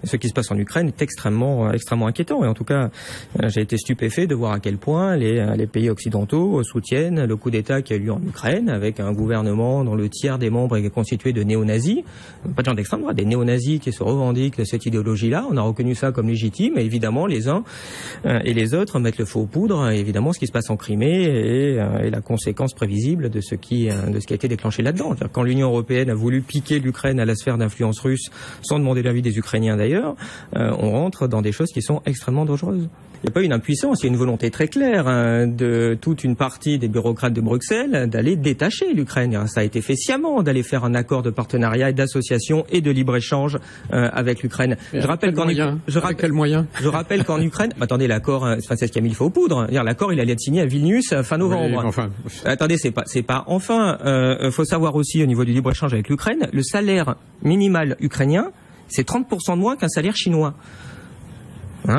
ce qui se passe en Ukraine est extrêmement inquiétant. Et en tout cas, j'ai été stupéfait de voir à quel point les pays occidentaux soutiennent le coup d'État qui a eu lieu en Ukraine, avec un gouvernement dont le tiers des membres est constitué de néo-nazis, pas de gens d'extrême droite, des néo-nazis qui se revendiquent de cette idéologie-là. On a reconnu ça comme légitime, et évidemment les uns et les autres mettent le feu aux poudres. Et évidemment, ce qui se passe en Crimée est la conséquence prévisible de ce qui a été déclenché là-dedans. Quand l'Union européenne a voulu piquer l'Ukraine à la sphère d'influence russe, sans demander l'avis des Ukrainiens d'ailleurs, on rentre dans des choses qui sont extrêmement dangereuses. Il n'y a pas une impuissance, il y a une volonté très claire de toute une partie des bureaucrates de Bruxelles d'aller détacher l'Ukraine. Ça a été fait sciemment, d'aller faire un accord de partenariat et d'association et de libre-échange avec l'Ukraine. Je rappelle qu'en Ukraine, attendez, l'accord, c'est ce qui a mis le feu aux poudres. L'accord, il allait être signé à Vilnius fin novembre. Oui, enfin. Attendez, c'est pas enfin. Faut savoir aussi au niveau du libre-échange avec l'Ukraine, le salaire minimal ukrainien, c'est 30% de moins qu'un salaire chinois.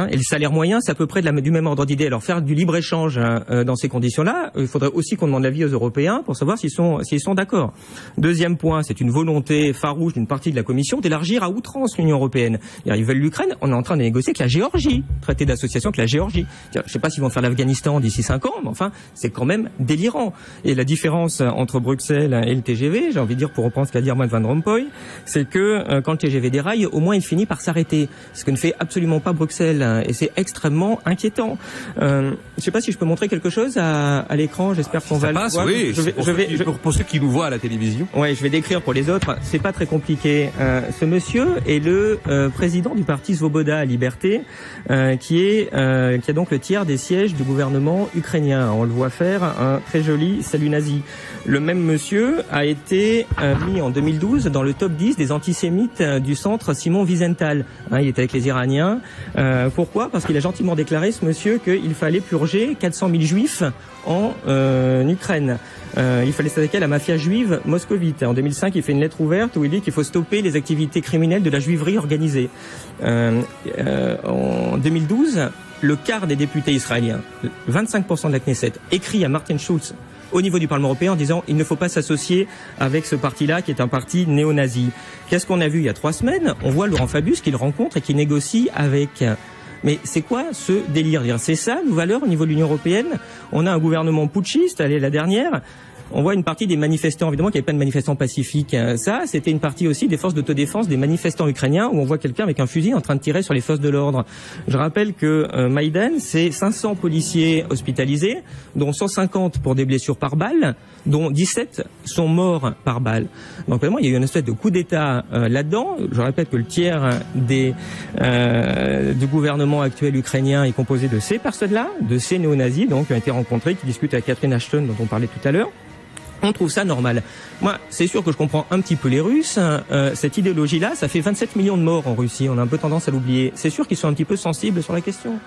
Et le salaire moyen, c'est à peu près du même ordre d'idée. Alors faire du libre-échange dans ces conditions-là, il faudrait aussi qu'on demande l'avis aux Européens pour savoir s'ils sont d'accord. Deuxième point, c'est une volonté farouche d'une partie de la Commission d'élargir à outrance l'Union européenne. Ils veulent l'Ukraine, on est en train de négocier avec la Géorgie, traité d'association avec la Géorgie. Je ne sais pas s'ils vont faire l'Afghanistan d'ici 5 ans, mais enfin, c'est quand même délirant. Et la différence entre Bruxelles et le TGV, j'ai envie de dire, pour reprendre ce qu'a dit Herman Van Rompuy, c'est que quand le TGV déraille, au moins il finit par s'arrêter. Ce que ne fait absolument pas Bruxelles. Et c'est extrêmement inquiétant. Je ne sais pas si je peux montrer quelque chose à l'écran. J'espère qu'on va le voir. Oui, pour ceux qui nous voient à la télévision. Ouais, je vais décrire pour les autres. C'est pas très compliqué. Ce monsieur est le président du parti Svoboda Liberté, qui a donc le tiers des sièges du gouvernement ukrainien. On le voit faire un très joli salut nazi. Le même monsieur a été mis en 2012 dans le top 10 des antisémites du centre Simon Wiesenthal. Il était avec les Iraniens. Pourquoi ? Parce qu'il a gentiment déclaré, ce monsieur, qu'il fallait purger 400 000 juifs en Ukraine. Il fallait s'attaquer à la mafia juive moscovite. En 2005, il fait une lettre ouverte où il dit qu'il faut stopper les activités criminelles de la juiverie organisée. En 2012, le quart des députés israéliens, 25% de la Knesset, écrit à Martin Schulz au niveau du Parlement européen en disant il ne faut pas s'associer avec ce parti-là qui est un parti néo-nazi. Qu'est-ce qu'on a vu il y a 3 semaines ? On voit Laurent Fabius qui le rencontre et qui négocie avec... Mais c'est quoi ce délire ? C'est ça, nos valeurs au niveau de l'Union européenne ? On a un gouvernement putschiste, allez, la dernière. On voit une partie des manifestants, évidemment qu'il n'y avait pas de manifestants pacifiques. Ça, c'était une partie aussi des forces d'autodéfense des manifestants ukrainiens où on voit quelqu'un avec un fusil en train de tirer sur les forces de l'ordre. Je rappelle que Maïdan, c'est 500 policiers hospitalisés, dont 150 pour des blessures par balle, dont 17 sont morts par balle. Donc vraiment, il y a eu une espèce de coup d'État là-dedans. Je répète que le tiers du gouvernement actuel ukrainien est composé de ces personnes-là, de ces néo-nazis, donc qui ont été rencontrés, qui discutent avec Catherine Ashton, dont on parlait tout à l'heure. On trouve ça normal. Moi, c'est sûr que je comprends un petit peu les Russes. Cette idéologie-là, ça fait 27 millions de morts en Russie. On a un peu tendance à l'oublier. C'est sûr qu'ils sont un petit peu sensibles sur la question.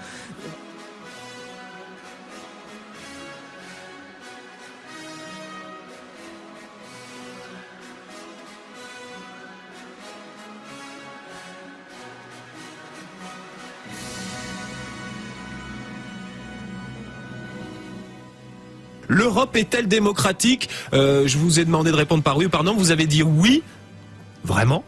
L'Europe est-elle démocratique ? Je vous ai demandé de répondre par oui ou par non. Vous avez dit oui. Vraiment ?